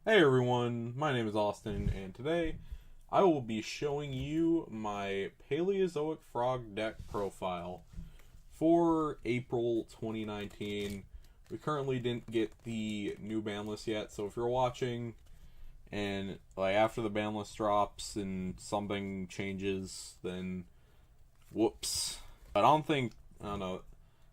Hey everyone, my name is Austin, and today I will be showing you my Paleozoic frog deck profile for April 2019. We currently didn't get the new ban list yet, so if you're watching and like after the ban list drops and something changes, then whoops. But I don't know,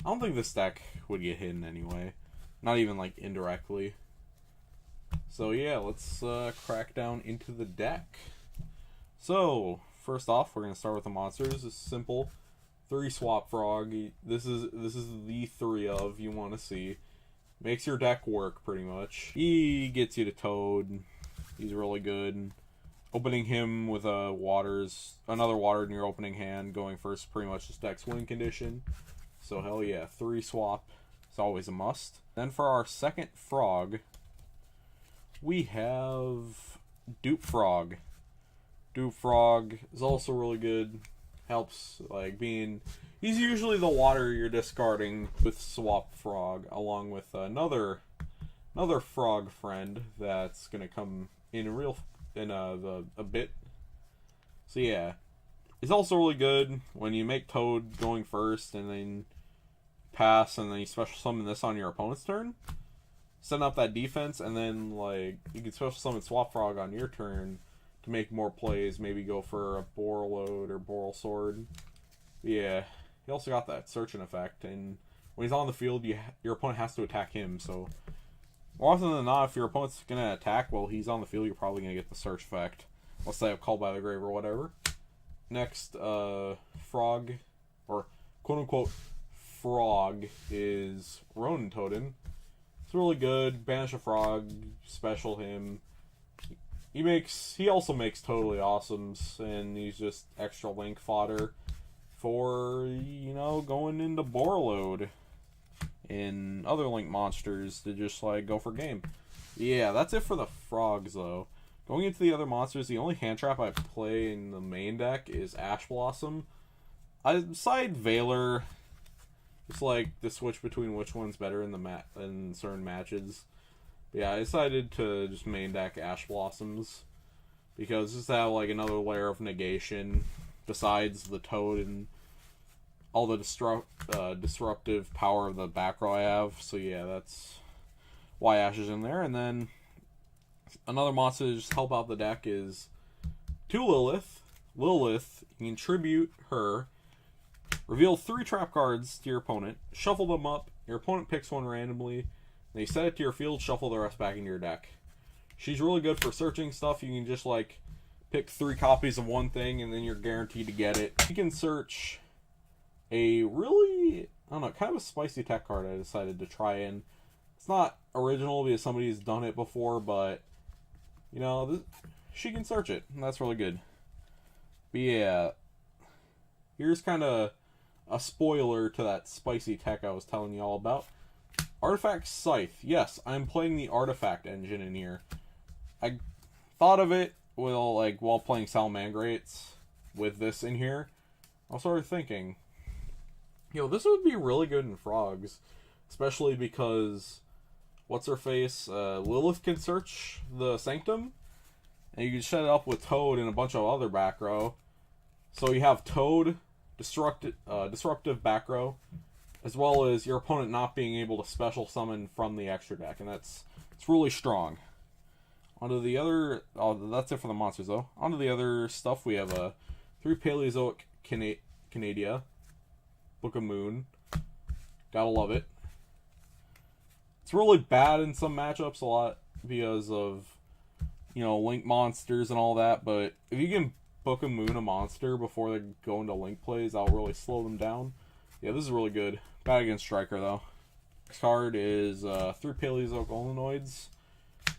I don't think this deck would get hidden anyway. Not even like indirectly. So yeah, let's crack down into the deck. So first off, we're gonna start with the monsters. It's simple, 3 swap frog. This is the three of you want to see. Makes your deck work pretty much. He gets you to Toad. He's really good. Opening him with another water in your opening hand, going first, pretty much just deck's win condition. So hell yeah, 3 swap. It's always a must. Then for our second frog, we have Dupe Frog. Dupe Frog is also really good. Helps like being. He's usually the water you're discarding with Swap Frog, along with another frog friend that's gonna come in a bit. So yeah, it's also really good when you make Toad going first and then pass and then you special summon this on your opponent's turn. Setting up that defense, and then like you can special summon Swap Frog on your turn to make more plays. Maybe go for a Borreload or Boral Sword. Yeah, he also got that searching effect, and when he's on the field, your opponent has to attack him. So more often than not, if your opponent's gonna attack while he's on the field, you're probably gonna get the search effect. Let's say a Call by the Grave or whatever. Next, frog or quote unquote frog is Ronin Totem. Really good. Banish a frog, special him. He also makes totally awesomes, and he's just extra link fodder for going into Borreload and other link monsters to just like go for game. Yeah, that's it for the frogs though. Going into the other monsters, the only hand trap I play in the main deck is Ash Blossom. I side Veiler. It's like the switch between which one's better in certain matches. But yeah, I decided to just main deck Ash Blossoms because just have like another layer of negation besides the Toad and all the disruptive power of the back row I have. So yeah, that's why Ash is in there. And then another monster to just help out the deck is 2 Lilith. Lilith, you can tribute her. Reveal 3 trap cards to your opponent, shuffle them up, your opponent picks one randomly, then you set it to your field, shuffle the rest back into your deck. She's really good for searching stuff. You can just like pick 3 copies of one thing and then you're guaranteed to get it. You can search a really, I don't know, kind of a spicy tech card I decided to try in. It's not original because somebody's done it before, but she can search it, and that's really good. But yeah, here's kind of a spoiler to that spicy tech I was telling you all about. Artifact Scythe. Yes, I'm playing the Artifact engine in here. I thought of it while playing Salamangreats with this in here. I was sort of thinking, this would be really good in frogs, especially because what's her face? Lilith can search the Sanctum, and you can set it up with Toad and a bunch of other back row. So you have Toad, disruptive back row, as well as your opponent not being able to special summon from the extra deck, and it's really strong. Onto the other, that's it for the monsters though. Onto the other stuff, we have 3 Paleozoic Canadia, Book of Moon. Gotta love it. It's really bad in some matchups a lot because of link monsters and all that, but if you can Book of Moon a monster before they go into link plays, I'll really slow them down. Yeah, this is really good. Bad against Striker though. Next card is 3 Paleozoic Olenoids.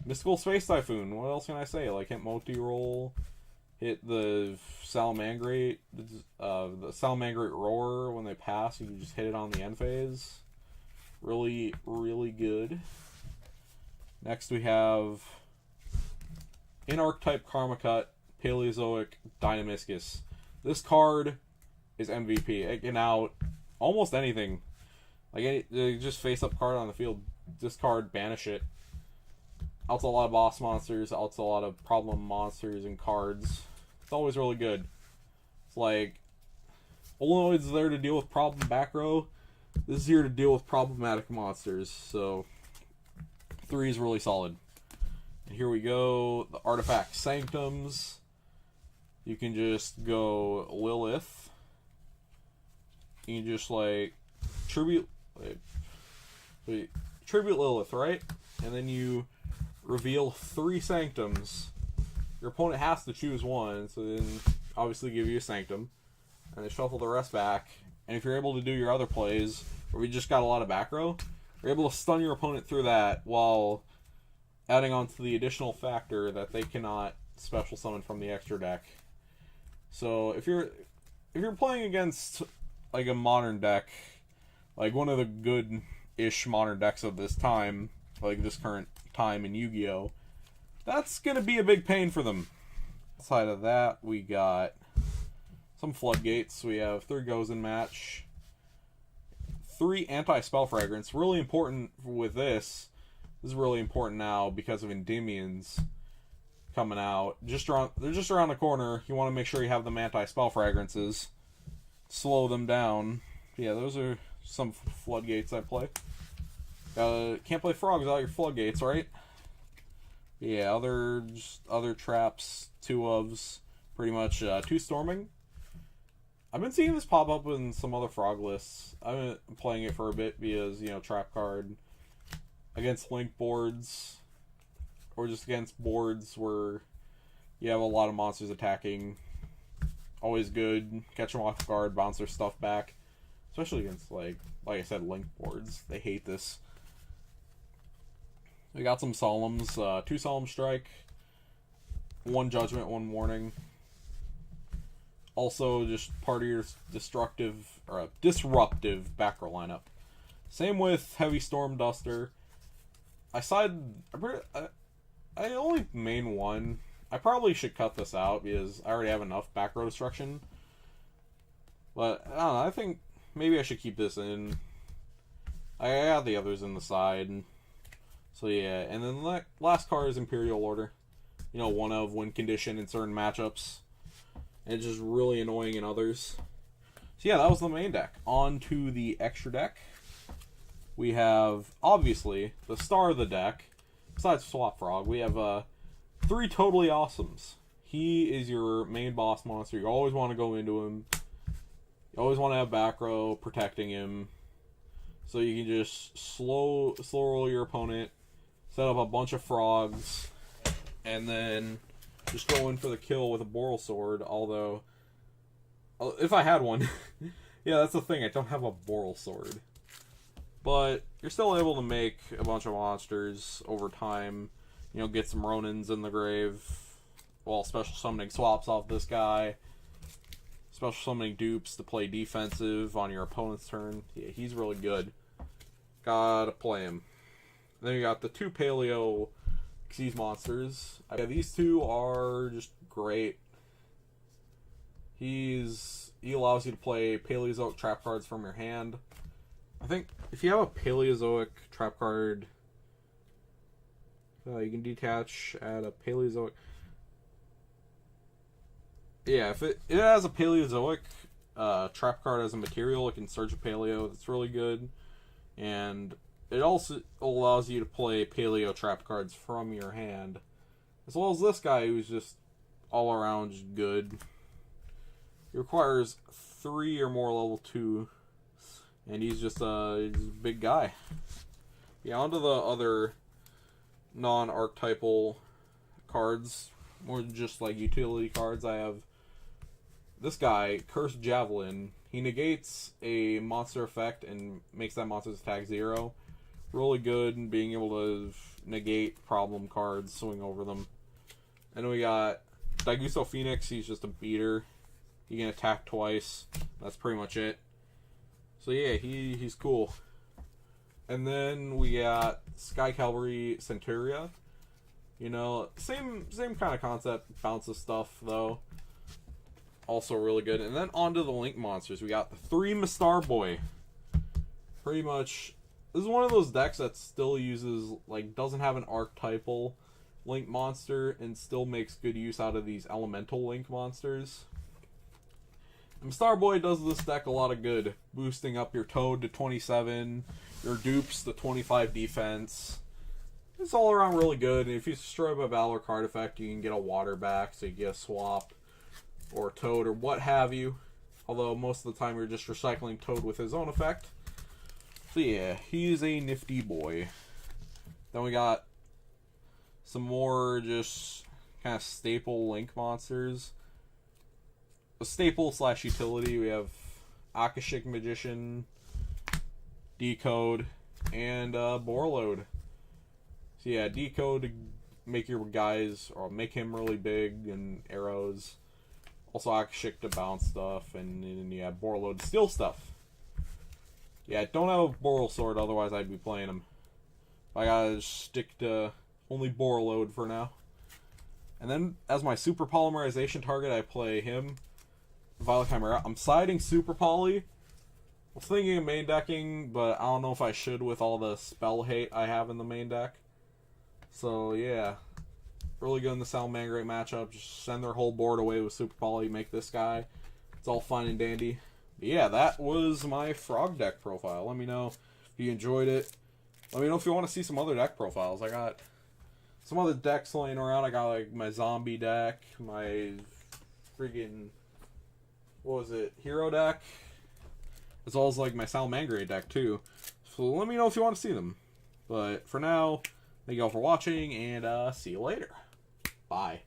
Mystical Space Typhoon. What else can I say? Like hit multi-roll, hit the Salamangreat, the Salamangreat Roar when they pass. You can just hit it on the end phase. Really, really good. Next we have In-Archetype Karma Cut, Paleozoic Dynamiscus. This card is MVP. It can out almost anything. Like just face up card on the field. Discard, banish it. Out to a lot of boss monsters, out to a lot of problem monsters and cards. It's always really good. It's like, Olonoid's there to deal with problem back row. This is here to deal with problematic monsters. So 3 is really solid. And here we go. The Artifact Sanctums. You can just go Lilith. You can just like tribute Lilith, right? And then you reveal 3 Sanctums. Your opponent has to choose one, so then obviously give you a Sanctum. And then shuffle the rest back. And if you're able to do your other plays, where we just got a lot of back row, you're able to stun your opponent through that while adding on to the additional factor that they cannot special summon from the extra deck. So if you're playing against like a modern deck, like one of the good-ish modern decks of this time, like this current time in Yu-Gi-Oh!, that's gonna be a big pain for them. Outside of that, we got some floodgates. We have 3 Gozen match, 3 anti-spell fragrance. Really important with this. This is really important now because of Endymions coming out. They're just around the corner. You want to make sure you have them anti-spell fragrances. Slow them down. Yeah, those are some floodgates I play. Can't play frogs without your floodgates, right? Yeah, other traps, 2 ofs, pretty much 2 storming. I've been seeing this pop up in some other frog lists. I've been playing it for a bit because, you know, trap card against link boards, or just against boards where you have a lot of monsters attacking. Always good. Catch them off guard, bounce their stuff back. Especially against, like I said, link boards. They hate this. We got some Solemns. 2 Solemn Strike. 1 Judgment, 1 Warning. Also, just part of your disruptive back row lineup. Same with Heavy Storm Duster. I only main 1. I probably should cut this out because I already have enough back row destruction. But, I don't know, I think maybe I should keep this in. I got the others in the side. So yeah, and then the last card is Imperial Order. You know, 1 of win condition in certain matchups. And it's just really annoying in others. So yeah, that was the main deck. On to the extra deck. We have, obviously, the star of the deck. Besides Swap Frog, we have 3 Totally Awesomes. He is your main boss monster. You always want to go into him. You always want to have back row protecting him. So you can just slow roll your opponent, set up a bunch of frogs, and then just go in for the kill with a Boral Sword. Although, if I had one, yeah, that's the thing. I don't have a Boral Sword. But you're still able to make a bunch of monsters over time. You know, get some Ronins in the grave while special summoning swaps off this guy. Special summoning dupes to play defensive on your opponent's turn. Yeah, he's really good. Gotta play him. And then you got the 2 Paleo Xyz monsters. Yeah, these 2 are just great. He allows you to play Paleozoic trap cards from your hand. I think if you have a Paleozoic trap card, you can detach, add a Paleozoic. Yeah, if it has a Paleozoic trap card as a material, it can search a Paleo. That's really good. And it also allows you to play Paleo trap cards from your hand. As well as this guy who's just all around just good. He requires 3 or more level 2. And he's just a big guy. Yeah, onto the other non-archetypal cards. More just like utility cards. I have this guy, Cursed Javelin. He negates a monster effect and makes that monster's attack 0. Really good in being able to negate problem cards, swing over them. And we got Daigusto Phoenix. He's just a beater. He can attack twice. That's pretty much it. So yeah, he's cool. And then we got Sky Cavalry Centuria. You know, same kind of concept, bounces stuff though. Also really good. And then onto the Link monsters. We got the 3 Mistar Boy. Pretty much this is one of those decks that still uses, like, doesn't have an archetypal Link monster and still makes good use out of these elemental Link monsters. And Starboy does this deck a lot of good, boosting up your Toad to 27, your dupes to 25 defense. It's all around really good, and if you destroy a Valor card effect, you can get a water back, so you get a swap, or a Toad, or what have you. Although most of the time you're just recycling Toad with his own effect. So yeah, he's a nifty boy. Then we got some more just kind of staple Link monsters. A staple / utility, we have Akashic Magician, Decode, and Borload. So yeah, Decode to make your guys, or make him really big, and arrows. Also Akashic to bounce stuff, and then you have Borload to steal stuff. Yeah, I don't have a Boral Sword, otherwise I'd be playing him. I gotta stick to only Borload for now. And then, as my Super Polymerization target, I play him, Violet Chimera. I'm siding Super Poly. I was thinking of main decking, but I don't know if I should with all the spell hate I have in the main deck. So, yeah. Really good in the Salamangreat matchup. Just send their whole board away with Super Poly, make this guy. It's all fine and dandy. But yeah, that was my Frog deck profile. Let me know if you enjoyed it. Let me know if you want to see some other deck profiles. I got some other decks laying around. I got like my zombie deck, my friggin' what was it, hero deck, as well as like my Salamangreat deck too. So let me know if you want to see them. But for now, thank you all for watching, and see you later. Bye.